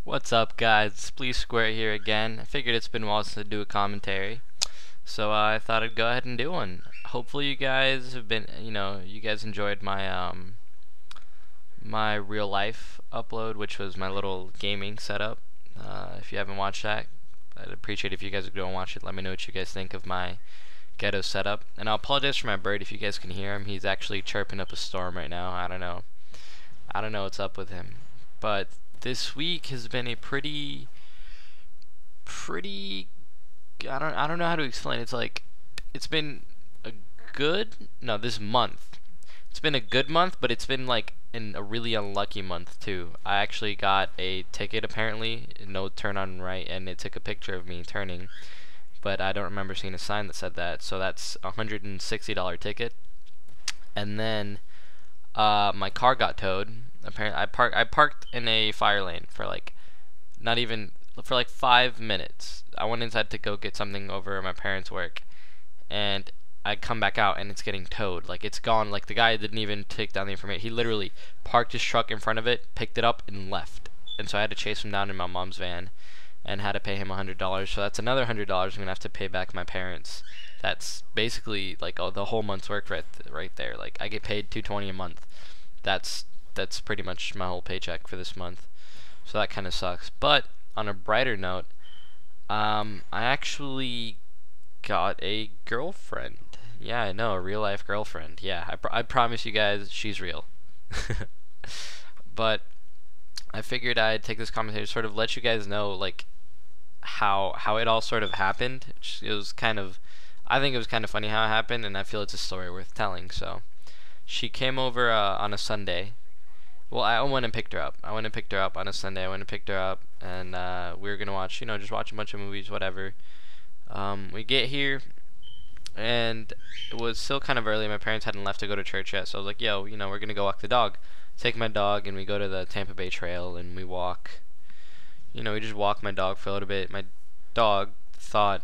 What's up, guys? Please Square here again. I figured it's been a while since I do a commentary, so I thought I'd go ahead and do one. Hopefully, you guys have been, you guys enjoyed my my real life upload, which was my little gaming setup. If you haven't watched that, I'd appreciate if you guys would go and watch it. Let me know what you guys think of my ghetto setup. And I'll apologize for my bird if you guys can hear him. He's actually chirping up a storm right now. I don't know what's up with him, but this week has been a pretty I don't know how to explain. It's been a good this month. It's been a good month, but it's been like a really unlucky month too. I actually got a ticket, apparently no turn on right, and it took a picture of me turning, but I don't remember seeing a sign that said that. So that's a $160 ticket. And then my car got towed. Apparently, I parked in a fire lane for like 5 minutes. I went inside to go get something over at my parents' work, and I come back out and it's getting towed. Like, it's gone. Like, the guy didn't even take down the information. He literally parked his truck in front of it, picked it up, and left. And so I had to chase him down in my mom's van and had to pay him $100. So that's another $100 I'm gonna have to pay back my parents. That's basically like the whole month's work right there. Like, I get paid $220 a month. That's pretty much my whole paycheck for this month. So that kind of sucks. But on a brighter note, I actually got a girlfriend. Yeah, I know, a real life girlfriend. Yeah, I promise you guys, she's real. But I figured I'd take this commentary to sort of let you guys know like how it all sort of happened. It was I think it was kind of funny how it happened, and I feel it's a story worth telling. So she came over on a Sunday. Well, I went and picked her up. I went and picked her up on a Sunday. I went and picked her up, and we were gonna watch, just watch a bunch of movies, whatever. We get here, and it was still kind of early. My parents hadn't left to go to church yet, so I was like, "Yo, we're gonna go walk the dog." Take my dog, and we go to the Tampa Bay Trail, and we walk. We just walk my dog for a little bit. My dog thought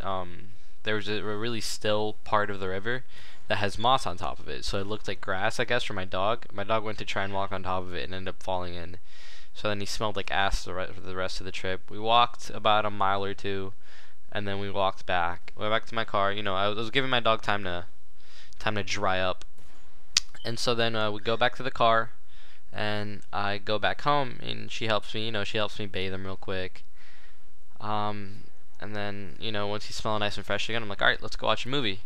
there was a really still part of the river that has moss on top of it, so it looked like grass, I guess, for my dog. My dog went to try and walk on top of it and ended up falling in. So then he smelled like ass for the rest of the trip. We walked about a mile or two, and then we walked back. Went back to my car. I was giving my dog time to dry up. And so then we go back to the car, and I go back home, and she helps me. She helps me bathe him real quick. And then once he's smelling nice and fresh again, I'm like, all right, let's go watch a movie.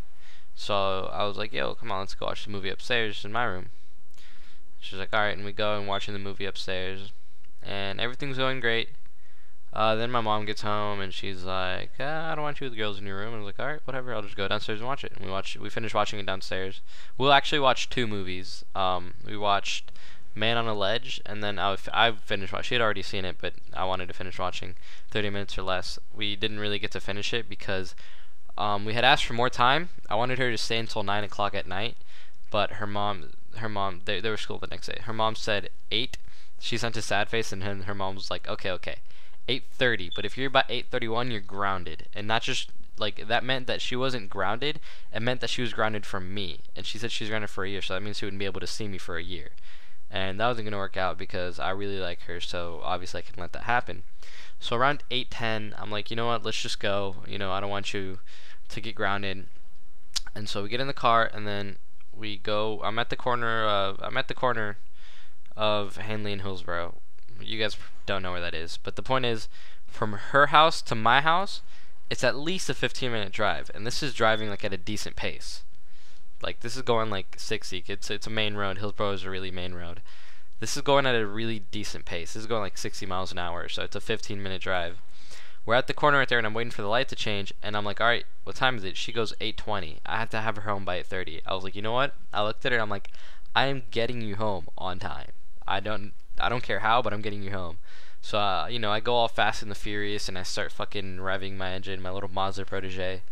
So I was like, yo, come on, let's go watch the movie upstairs in my room. She's like, alright, and we go and watching the movie upstairs, and everything's going great. Then my mom gets home, and she's like, I don't want you with the girls in your room. And I was like, alright, whatever, I'll just go downstairs and watch it. And we finished watching it downstairs. We'll actually watch two movies. We watched Man on a Ledge, and then I finished watching. She had already seen it, but I wanted to finish watching 30 minutes or less. We didn't really get to finish it because we had asked for more time. I wanted her to stay until 9 o'clock at night, but her mom, they were school the next day. Her mom said 8. She sent a sad face, and her mom was like, okay, 8:30. But if you're about 8:31, you're grounded. And not just like that meant that she wasn't grounded. It meant that she was grounded from me. And she said she's grounded for a year, so that means she wouldn't be able to see me for a year. And that wasn't gonna work out because I really like her, so obviously I couldn't let that happen. So around 8:10, I'm like, you know what? Let's just go. I don't want you to get grounded. And so we get in the car, and then we go. I'm at the corner of Henley and Hillsborough. You guys don't know where that is, but the point is, from her house to my house, it's at least a 15-minute drive, and this is driving like at a decent pace. Like, this is going like 60. It's a main road. Hillsborough is a really main road. This is going at a really decent pace. This is going like 60 miles an hour, so it's a 15-minute drive. We're at the corner right there, and I'm waiting for the light to change, and I'm like, alright, what time is it? She goes 8:20. I have to have her home by 8:30. I was like, you know what? I looked at her, and I'm like, I am getting you home on time. I don't care how, but I'm getting you home. So, I go all fast and the furious, and I start fucking revving my engine, my little Mazda Protege,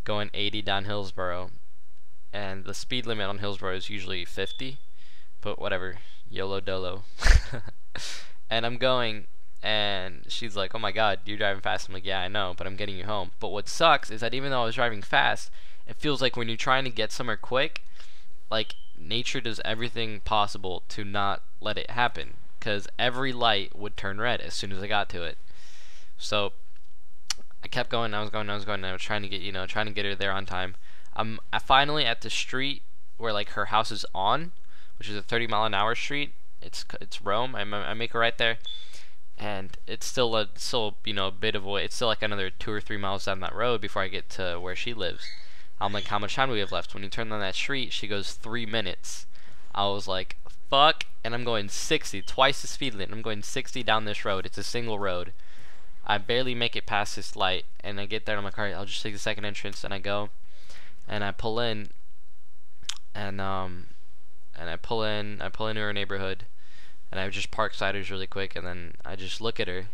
going 80 down Hillsborough. And the speed limit on Hillsborough is usually 50, but whatever, YOLO dolo. And I'm going, and she's like, oh my god, you're driving fast. I'm like, yeah, I know, but I'm getting you home. But what sucks is that even though I was driving fast, it feels like when you're trying to get somewhere quick, like, nature does everything possible to not let it happen. because every light would turn red as soon as I got to it. So I kept going. I was going. And I was trying to get trying to get her there on time. I finally at the street where like her house is on, which is a 30-mile-an-hour street. It's Rome. I make her right there, and it's still a bit of a way. It's still like another 2 or 3 miles down that road before I get to where she lives. I'm like, how much time do we have left? When you turn on that street, she goes 3 minutes. I was like, fuck, and I'm going 60, twice the speed limit. I'm going 60 down this road. It's a single road. I barely make it past this light, and I get there, and I'm like, alright, I'll just take the second entrance, and I go, and I pull in, and I pull into her neighborhood, and I just park siders really quick, and then I just look at her,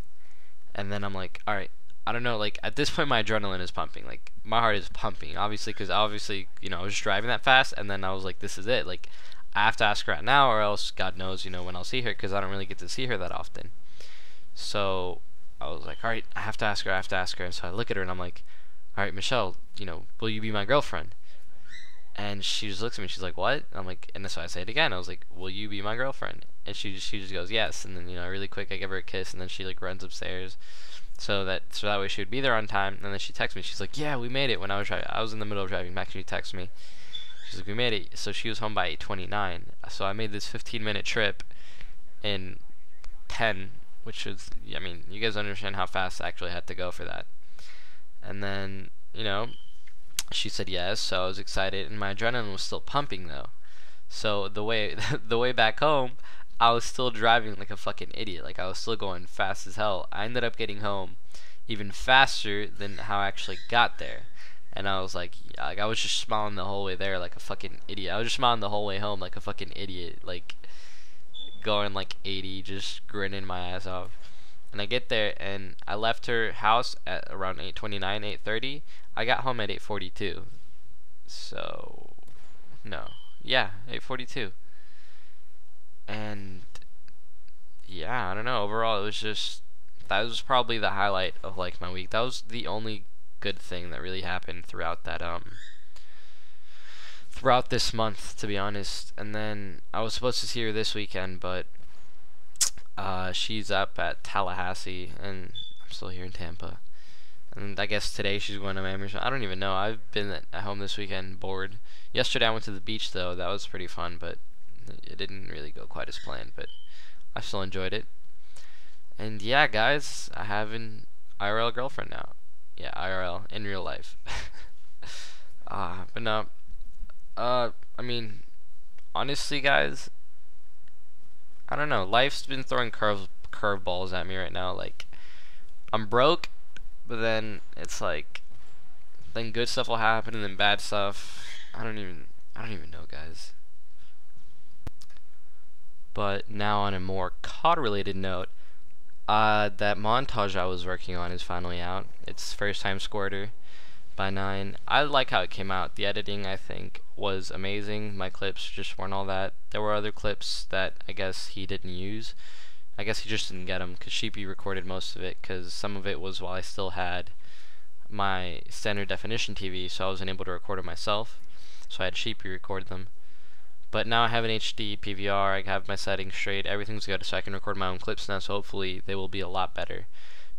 and then I'm like, alright, I don't know, like, at this point my adrenaline is pumping, like, my heart is pumping, obviously, because I was just driving that fast, and then I was like, this is it, like, I have to ask her out now, or else God knows, when I'll see her, because I don't really get to see her that often. So I was like, alright, I have to ask her, and so I look at her, and I'm like, alright, Michelle, will you be my girlfriend? And she just looks at me, she's like, what? And I'm like, and so I say it again, I was like, will you be my girlfriend? And she just goes, yes, and then, really quick, I give her a kiss, and then she, like, runs upstairs, so that way she would be there on time, and then she texts me, she's like, yeah, we made it. When I was in the middle of driving back, she texts me, she's like, we made it. So she was home by 8:29, so I made this 15-minute trip in 10, which was, I mean, you guys understand how fast I actually had to go for that. And then, she said yes, so I was excited, and my adrenaline was still pumping though. So the way back home, I was still driving like a fucking idiot. Like, I was still going fast as hell. I ended up getting home even faster than how I actually got there. And I was like I was just smiling the whole way there like a fucking idiot. I was just smiling the whole way home like a fucking idiot, like going like 80, just grinning my ass off. And I get there, and I left her house at around 8:29, 8:30. I got home at 8:42. So, no. Yeah, 8:42. And, yeah, I don't know. Overall, it was just, that was probably the highlight of, like, my week. That was the only good thing that really happened throughout that, throughout this month, to be honest. And then I was supposed to see her this weekend, but she's up at Tallahassee, and I'm still here in Tampa. And I guess today she's going to Miami. I don't even know. I've been at home this weekend, bored. Yesterday I went to the beach, though. That was pretty fun, but it didn't really go quite as planned. But I still enjoyed it. And yeah, guys, I have an IRL girlfriend now. Yeah, IRL, in real life. But no. I mean, honestly, guys, I don't know. Life's been throwing curveballs at me right now. Like, I'm broke, but then it's like, then good stuff will happen, and then bad stuff. I don't even know, guys. But now, on a more COD-related note, that montage I was working on is finally out. It's first time squirter by 9. I like how it came out. The editing, I think, was amazing. My clips just weren't all that. There were other clips that I guess he didn't use. I guess he just didn't get them, because Sheepy recorded most of it, because some of it was while I still had my standard definition TV, so I wasn't able to record it myself, so I had Sheepy record them. But now I have an HD PVR, I have my settings straight, everything's good, so I can record my own clips now, so hopefully they will be a lot better.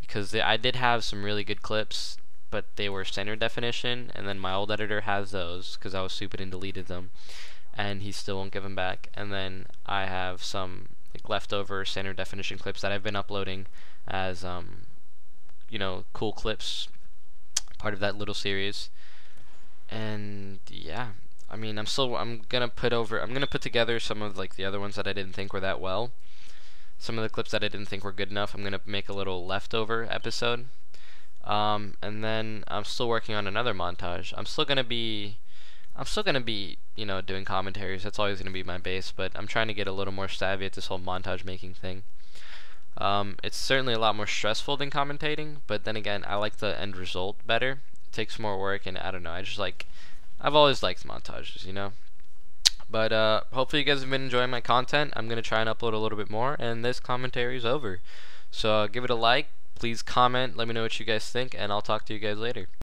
Because I did have some really good clips, but they were standard definition, and then my old editor has those, because I was stupid and deleted them, and he still won't give them back. And then I have some like leftover standard definition clips that I've been uploading as cool clips, part of that little series. And yeah, I mean, I'm gonna put together some of like the other ones that I didn't think were that well. Some of the clips that I didn't think were good enough, I'm gonna make a little leftover episode. And then I'm still working on another montage. I'm still gonna be doing commentaries. That's always gonna be my base, but I'm trying to get a little more savvy at this whole montage making thing. It's certainly a lot more stressful than commentating, but then again, I like the end result better. It takes more work, and I don't know, I've always liked montages, But hopefully you guys have been enjoying my content. I'm gonna try and upload a little bit more, and this commentary is over. So give it a like, please comment, let me know what you guys think, and I'll talk to you guys later.